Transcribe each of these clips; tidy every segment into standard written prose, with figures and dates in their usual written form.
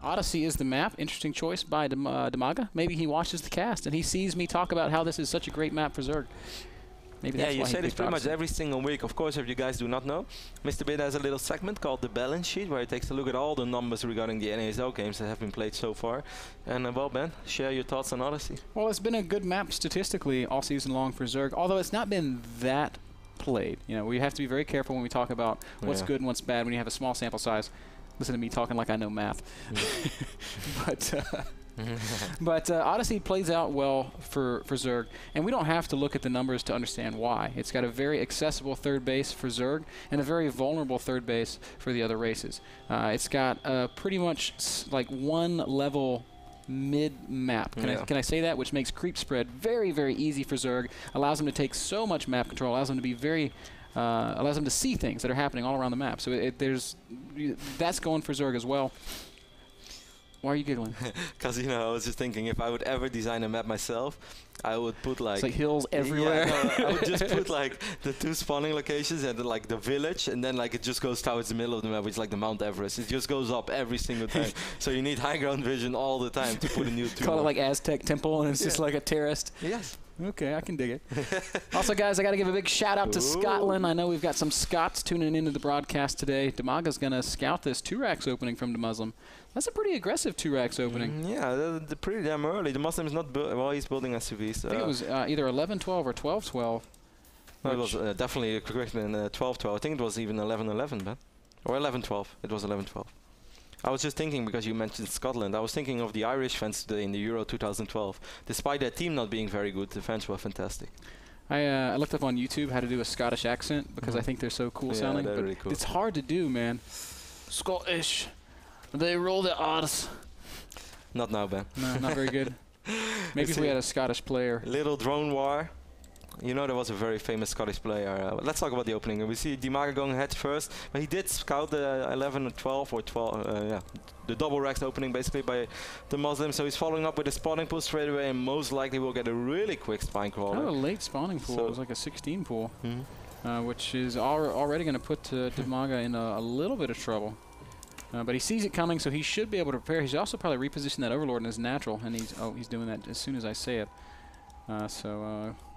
Odyssey is the map. Interesting choice by DeMusliM. Maybe he watches the cast and he sees me talk about how this is such a great map for Zerg. Maybe that's yeah, you say this pretty Odyssey. much every single week. Of course, if you guys do not know, Mr. Bit has a little segment called the balance sheet where he takes a look at all the numbers regarding the NASL games that have been played so far. And well, Ben, share your thoughts on Odyssey. Well, it's been a good map statistically all season long for Zerg, although it's not been that played. You know, we have to be very careful when we talk about what's good and what's bad when you have a small sample size. Listen to me talking like I know math. But Odyssey plays out well for Zerg, and we don't have to look at the numbers to understand why. It's got a very accessible third base for Zerg and a very vulnerable third base for the other races. It's got pretty much like one level mid-map. Can I say that? Which makes creep spread very, very easy for Zerg, allows them to take so much map control, allows them to be very allows them to see things that are happening all around the map. So that's going for Zerg as well. Why are you giggling? Because, you know, I was just thinking if I would ever design a map myself, I would put like... It's like hills everywhere. Yeah, no, I would just put like the 2 spawning locations and then, like the village, and then like it just goes towards the middle of the map, which is like the Mount Everest. It just goes up every single time. So you need high ground vision all the time to put a new 2. Call it like Aztec Temple, and it's just like a terraced. Yes. Okay, I can dig it. Also, guys, I got to give a big shout out to Scotland. I know we've got some Scots tuning into the broadcast today. DiMaga's going to scout this 2-racks opening from DeMusliM. That's a pretty aggressive 2-racks opening. Yeah, they're pretty damn early. DeMusliM is not well, he's building SUVs. I think it was either 11-12 or 12-12. No, it was definitely quicker than 12-12. I think it was even 11-11, man. Or 11-12. It was 11-12. I was just thinking, because you mentioned Scotland, I was thinking of the Irish fans today in the Euro 2012. Despite their team not being very good, the fans were fantastic. I looked up on YouTube how to do a Scottish accent because I think they're so cool sounding. They're but really cool. It's hard to do, man. Scottish. They roll their R's. Not now, Ben. No, not very good. Maybe if we had a Scottish player. Little drone war. You know, there was a very famous Scottish player. Let's talk about the opening. We see DiMaga going head first, but he did scout the 11 or 12 or 12, yeah, the double racks opening basically by DeMusliM. So he's following up with a spawning pool straight away, and most likely will get a really quick spine crawler. Kind of a late spawning pool. It was like a 16 pool, which is already going to put DiMaga in a little bit of trouble. But he sees it coming, so he should be able to prepare. He's also probably repositioned that Overlord in his natural, and he's doing that as soon as I say it.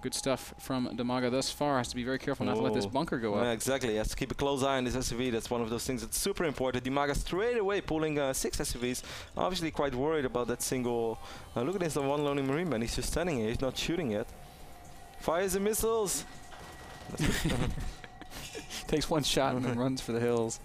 Good stuff from DiMaga thus far. Has to be very careful not to let this bunker go up. Yeah, exactly. He has to keep a close eye on this SUV. That's one of those things that's super important. DiMaga straight away pulling 6 SUVs. Obviously quite worried about that single. Look at this, the one lonely Marine man. He's just standing here. He's not shooting yet. Fires the missiles. Takes one shot and then runs for the hills.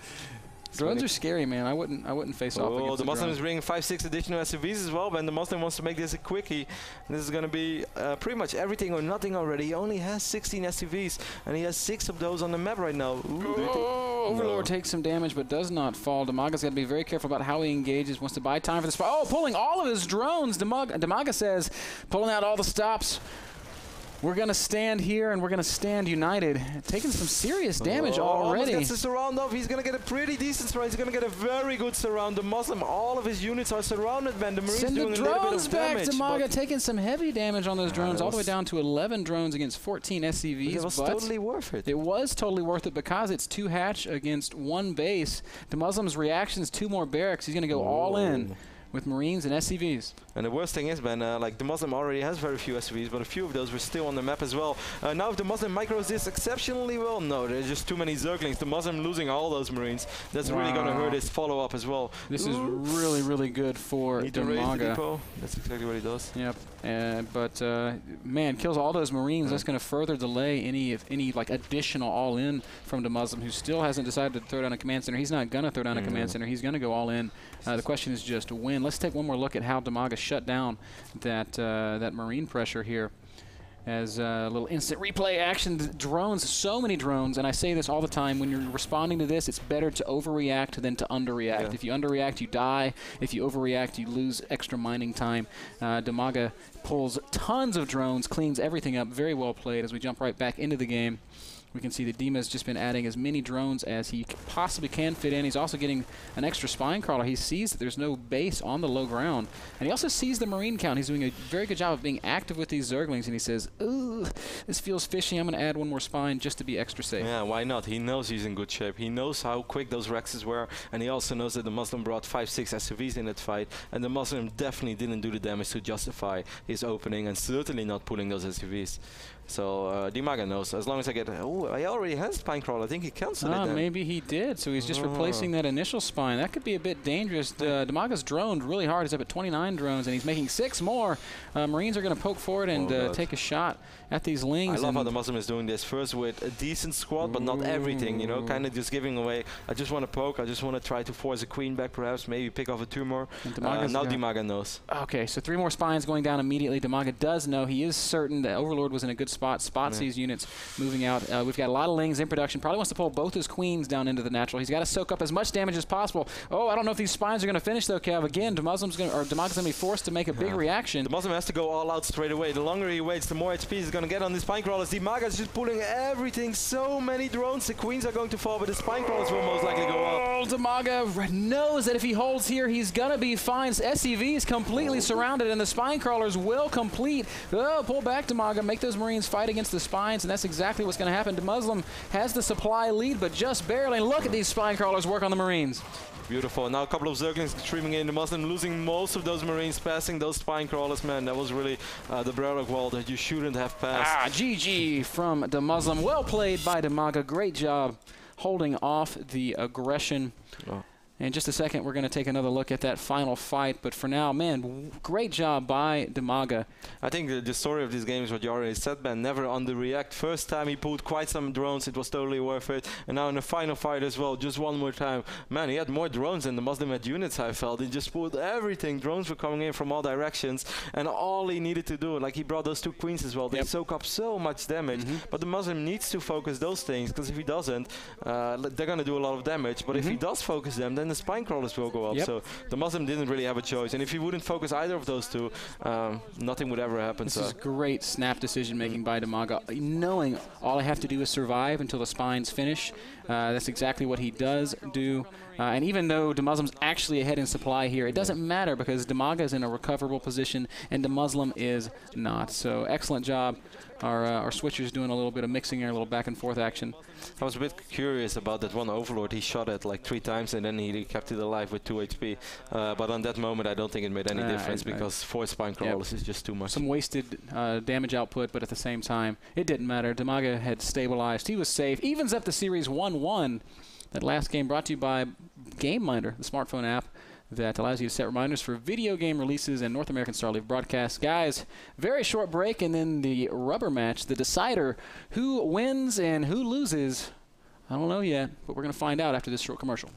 Drones are scary, man. I wouldn't face off against the DeMusliM is bringing 5-6 additional SUVs as well, but DeMusliM wants to make this a quickie. This is going to be pretty much everything or nothing already. He only has 16 SUVs, and he has 6 of those on the map right now. Overlord takes some damage, but does not fall. DiMaga's got to be very careful about how he engages. Wants to buy time for the spot. Oh, pulling all of his drones. DiMaga says, pulling out all the stops. We're going to stand here, and we're going to stand united. Taking some serious damage already. Almost gets the surround off. He's going to get a pretty decent surround. He's going to get a very good surround. DeMusliM, all of his units are surrounded, man. The Marines Send doing the a little bit drones of back. damage. DiMaga taking some heavy damage on those drones, all the way down to 11 drones against 14 SCVs. It was totally worth it. It was totally worth it because it's 2 hatch against 1 base. DeMuslim's reactions, 2 more barracks. He's going to go all in with Marines and SCVs. And the worst thing is, Ben, like DeMusliM already has very few SCVs, but a few of those were still on the map as well. Now if DeMusliM micros this exceptionally well, no, there's just too many Zerglings. DeMusliM losing all those Marines. That's really going to hurt his follow-up as well. This is really, really good for DiMaga. That's exactly what he does. Yep. Man, kills all those Marines. That's going to further delay any like additional all-in from DeMusliM, who still hasn't decided to throw down a command center. He's not going to throw down a command center. He's going to go all in. The question is just when. Let's take one more look at how DiMaga shut down that Marine pressure here. As a little instant replay action. Drones, so many drones, and I say this all the time, when you're responding to this, it's better to overreact than to underreact. Yeah. If you underreact, you die. If you overreact, you lose extra mining time. DiMaga pulls tons of drones, cleans everything up. Very well played as we jump right back into the game. We can see that Dima's just been adding as many drones as he possibly can fit in. He's also getting an extra spine crawler. He sees that there's no base on the low ground. And he also sees the Marine count. He's doing a very good job of being active with these Zerglings. And he says, ooh, this feels fishy. I'm going to add one more spine just to be extra safe. Yeah, why not? He knows he's in good shape. He knows how quick those Rexes were. And he also knows that the Muslim brought 5-6 SUVs in that fight. And the Muslim definitely didn't do the damage to justify his opening and certainly not pulling those SUVs. So DiMaga knows. As long as I get... Oh, I already has spine crawler. I think he canceled it then. Maybe he did. So he's just replacing that initial spine. That could be a bit dangerous. DiMaga's droned really hard. He's up at 29 drones, and he's making 6 more. Marines are going to poke forward and take a shot at these Lings. I love how the Muslim is doing this. First with a decent squad, but not everything. You know, kind of just giving away. I just want to poke. I just want to try to force a queen back, perhaps. Maybe pick off a 2 more. Now DiMaga knows. Okay, so 3 more spines going down immediately. DiMaga does know. He is certain that Overlord was in a good spot. Spots these units moving out. We've got a lot of Lings in production. Probably wants to pull both his queens down into the natural. He's got to soak up as much damage as possible. Oh, I don't know if these spines are going to finish though, Kev. Again, DeMuslim's going to DiMaga's going to be forced to make a big reaction. DeMuslim has to go all out straight away. The longer he waits, the more HP he's going to get on the spine crawlers. DiMaga's just pulling everything. So many drones. The queens are going to fall, but the spine crawlers will most likely go up. Oh, DiMaga knows that if he holds here, he's going to be fine. SCV is completely surrounded, and the spine crawlers will complete. Oh, pull back, DiMaga. Make those Marines fight against the spines, and that's exactly what's going to happen. DeMuslim has the supply lead, but just barely. And look at these spine crawlers work on the Marines. Beautiful. Now a couple of Zerglings streaming in. The Muslim losing most of those Marines, passing those spine crawlers. Man, that was really the Brarok wall that you shouldn't have passed. GG from DeMuslim. Well played by DiMaga. Great job holding off the aggression. In just a second, we're going to take another look at that final fight. But for now, man, great job by DiMaga. I think the story of this game is what you already said, Ben. Never underreact. First time he pulled quite some drones. It was totally worth it. And now in the final fight as well, just one more time. Man, he had more drones than the Muslim had units, I felt. He just pulled everything. Drones were coming in from all directions. And all he needed to do, like he brought those 2 queens as well. They soak up so much damage. But the Muslim needs to focus those things, because if he doesn't, they're going to do a lot of damage. But if he does focus them, then the spine crawlers will go up. So the Muslim didn't really have a choice. And if he wouldn't focus either of those 2, nothing would ever happen. This is great snap decision making by DiMaga, knowing all I have to do is survive until the spines finish. That's exactly what he does do. And even though DeMuslim's actually ahead in supply here, it doesn't matter because DiMaga is in a recoverable position and DeMuslim is not. So excellent job. Our switcher's doing a little bit of mixing here, a little back and forth action. I was a bit curious about that one Overlord. He shot it like 3 times and then he kept it alive with 2 HP. But on that moment, I don't think it made any difference because 4 spine crawlers is just too much. Some wasted damage output, but at the same time, it didn't matter. DiMaga had stabilized. He was safe. Evens up the series 1-1. That last game brought to you by GameMinder, the smartphone app that allows you to set reminders for video game releases and North American Star League broadcasts. Guys, very short break, and then the rubber match, the decider. Who wins and who loses, I don't know yet, but we're going to find out after this short commercial.